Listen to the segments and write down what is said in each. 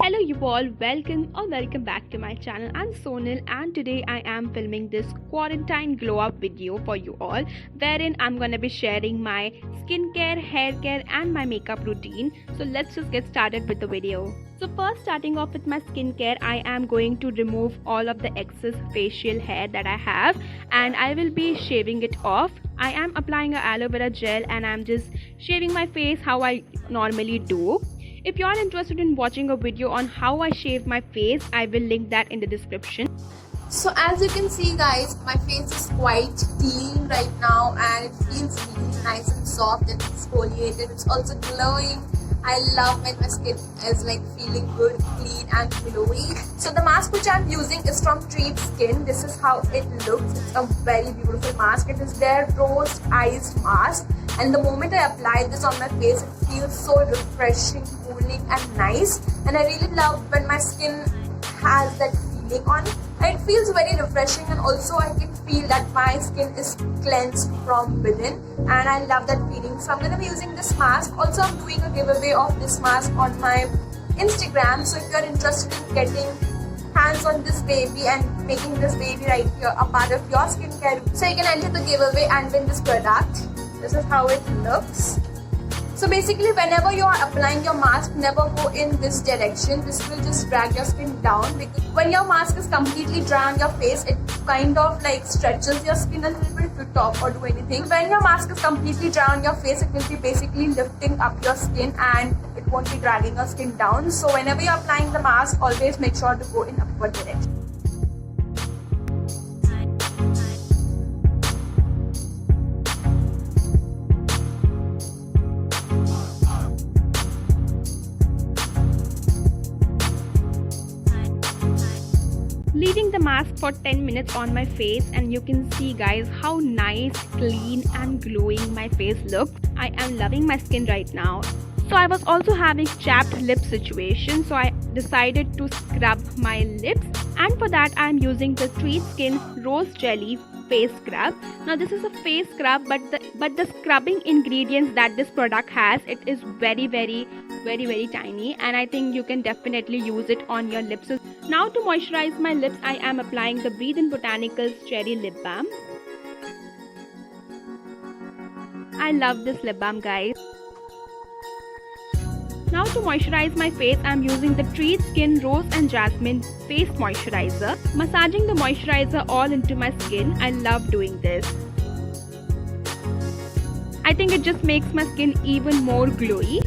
Hello you all, welcome back to my channel. I'm Sonal and today I am filming this quarantine glow up video for you all, wherein I'm gonna be sharing my skincare, hair care and my makeup routine. So let's just get started with the video. So first, starting off with my skincare, I am going to remove all of the excess facial hair that I have and I will be shaving it off. I am applying a aloe vera gel and I'm just shaving my face how I normally do. If you are interested in watching a video on how I shave my face, I will link that in the description. So as you can see guys, my face is quite clean right now and it feels really nice and soft and exfoliated. It's also glowing. I love when my skin is like feeling good, clean and glowy. So the mask which I'm using is from Treat Skin. This is how it looks. It's a very beautiful mask. It is their rose iced mask. And the moment I apply this on my face, it feels so refreshing, cooling and nice. And I really love when my skin has that feeling on it. And it feels very refreshing and also I can feel that my skin is cleansed from within. And I love that feeling. So I'm going to be using this mask. Also, I'm doing a giveaway of this mask on my Instagram. So if you're interested in getting hands on this baby and making this baby right here a part of your skincare, so you can enter the giveaway and win this product. This is how it looks. So basically, whenever you are applying your mask, never go in this direction. This will just drag your skin down, because when your mask is completely dry on your face, it kind of like stretches your skin a little bit to talk or do anything. When your mask is completely dry on your face, it will be basically lifting up your skin and it won't be dragging your skin down. So whenever you're applying the mask, always make sure to go in upward direction. Leaving the mask for 10 minutes on my face and you can see guys how nice, clean and glowing my face looks. I am loving my skin right now. So I was also having chapped lip situation, so I decided to scrub my lips, and for that I am using the Treat Skin Rose Jelly face scrub. Now this is a face scrub, but the scrubbing ingredients that this product has, it is very tiny, and I think you can definitely use it on your lips. Now to moisturize my lips, I am applying the Breathe In Botanicals Cherry Lip Balm. I love this lip balm guys. Now to moisturize my face, I am using the Treat Skin Rose and Jasmine Face Moisturizer. Massaging the moisturizer all into my skin. I love doing this. I think it just makes my skin even more glowy.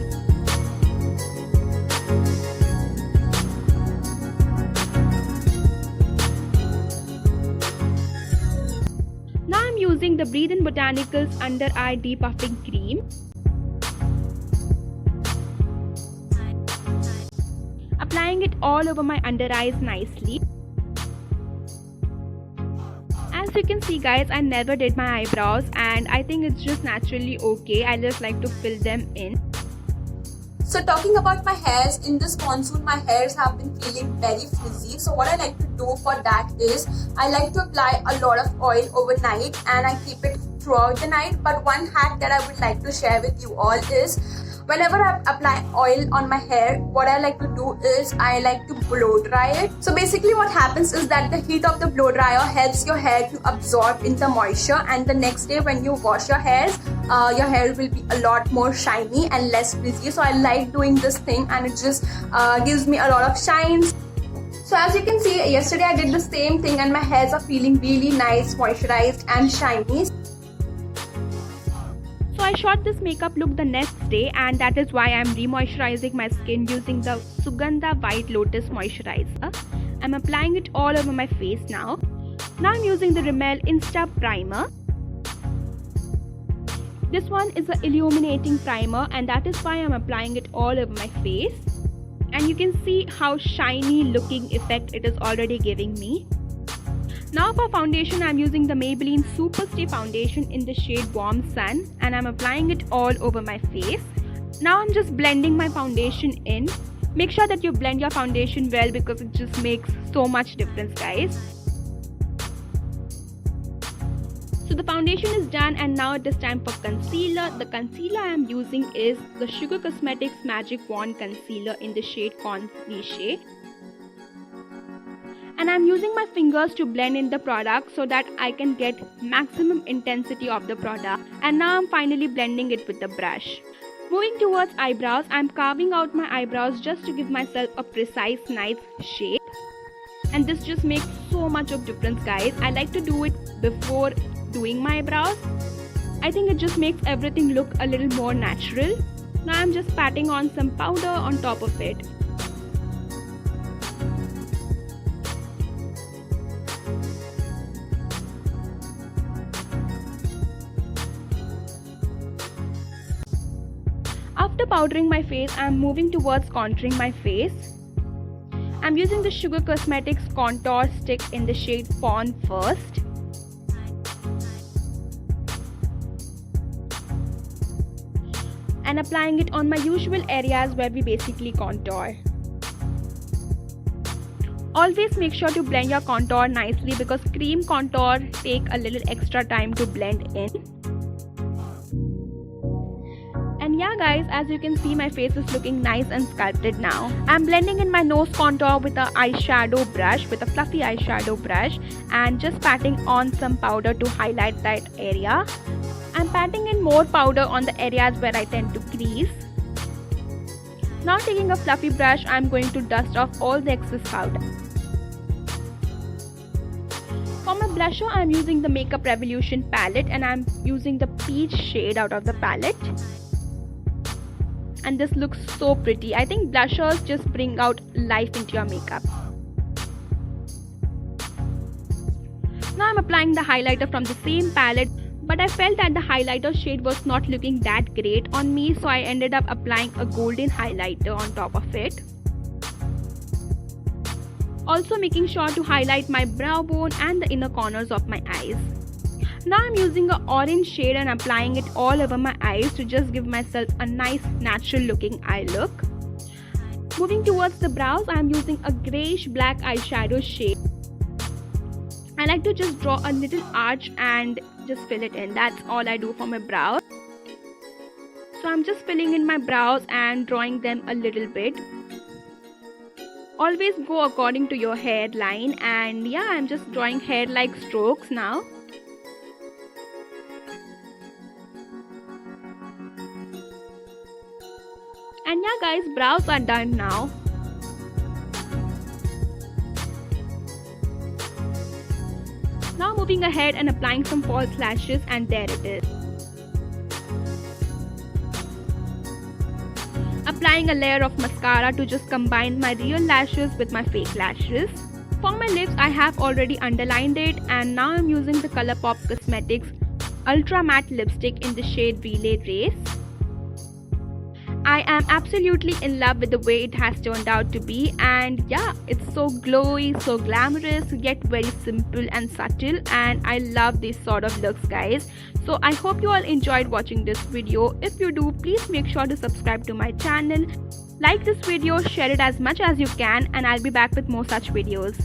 Now I'm using the Breathe In Botanicals Under Eye Depuffing Cream. Applying it all over my under eyes nicely. As you can see guys, I never did my eyebrows and I think it's just naturally okay. I just like to fill them in. So talking about my hairs, in this monsoon my hairs have been feeling very frizzy. So what I like to do for that is, I like to apply a lot of oil overnight and I keep it throughout the night. But one hack that I would like to share with you all is, whenever I apply oil on my hair, what I like to do is I like to blow dry it. So basically what happens is that the heat of the blow dryer helps your hair to absorb in the moisture, and the next day when you wash your hair will be a lot more shiny and less frizzy. So I like doing this thing and it just gives me a lot of shine. So as you can see, yesterday I did the same thing and my hairs are feeling really nice, moisturized and shiny. So I shot this makeup look the next day, and that is why I am re-moisturizing my skin using the Sugandha White Lotus Moisturizer. I'm applying it all over my face now. Now I'm using the Rimmel Insta Primer. This one is an illuminating primer and that is why I'm applying it all over my face. And you can see how shiny looking effect it is already giving me. Now for foundation, I'm using the Maybelline Super Stay Foundation in the shade Warm Sun and I'm applying it all over my face. Now I'm just blending my foundation in. Make sure that you blend your foundation well because it just makes so much difference guys. So the foundation is done and now it is time for concealer. The concealer I am using is the Sugar Cosmetics Magic Wand Concealer in the shade Corn Cliché. And I'm using my fingers to blend in the product so that I can get maximum intensity of the product. And now I'm finally blending it with the brush. Moving towards eyebrows, I'm carving out my eyebrows just to give myself a precise, nice shape. And this just makes so much of difference, guys. I like to do it before doing my eyebrows. I think it just makes everything look a little more natural. Now I'm just patting on some powder on top of it. After powdering my face, I am moving towards contouring my face. I am using the Sugar Cosmetics Contour Stick in the shade Fawn first. And applying it on my usual areas where we basically contour. Always make sure to blend your contour nicely because cream contour take a little extra time to blend in. And yeah guys, as you can see, my face is looking nice and sculpted now. I'm blending in my nose contour with a eyeshadow brush, with a fluffy eyeshadow brush, and just patting on some powder to highlight that area. I'm patting in more powder on the areas where I tend to crease. Now taking a fluffy brush, I'm going to dust off all the excess powder. For my blusher, I'm using the Makeup Revolution palette and I'm using the peach shade out of the palette. And this looks so pretty. I think blushers just bring out life into your makeup. Now I'm applying the highlighter from the same palette, but I felt that the highlighter shade was not looking that great on me, so I ended up applying a golden highlighter on top of it. Also making sure to highlight my brow bone and the inner corners of my eyes. Now I'm using an orange shade and applying it all over my eyes to just give myself a nice natural looking eye look. Moving towards the brows, I'm using a greyish black eyeshadow shade. I like to just draw a little arch and just fill it in. That's all I do for my brows. So I'm just filling in my brows and drawing them a little bit. Always go according to your hairline, and yeah, I'm just drawing hair-like strokes now. And yeah guys, brows are done now. Now moving ahead and applying some false lashes, and there it is. Applying a layer of mascara to just combine my real lashes with my fake lashes. For my lips, I have already underlined it, and now I'm using the ColourPop Cosmetics Ultra Matte Lipstick in the shade Relay Race. I am absolutely in love with the way it has turned out to be, and yeah, it's so glowy, so glamorous, yet very simple and subtle, and I love these sort of looks guys. So I hope you all enjoyed watching this video. If you do, please make sure to subscribe to my channel, like this video, share it as much as you can, and I'll be back with more such videos.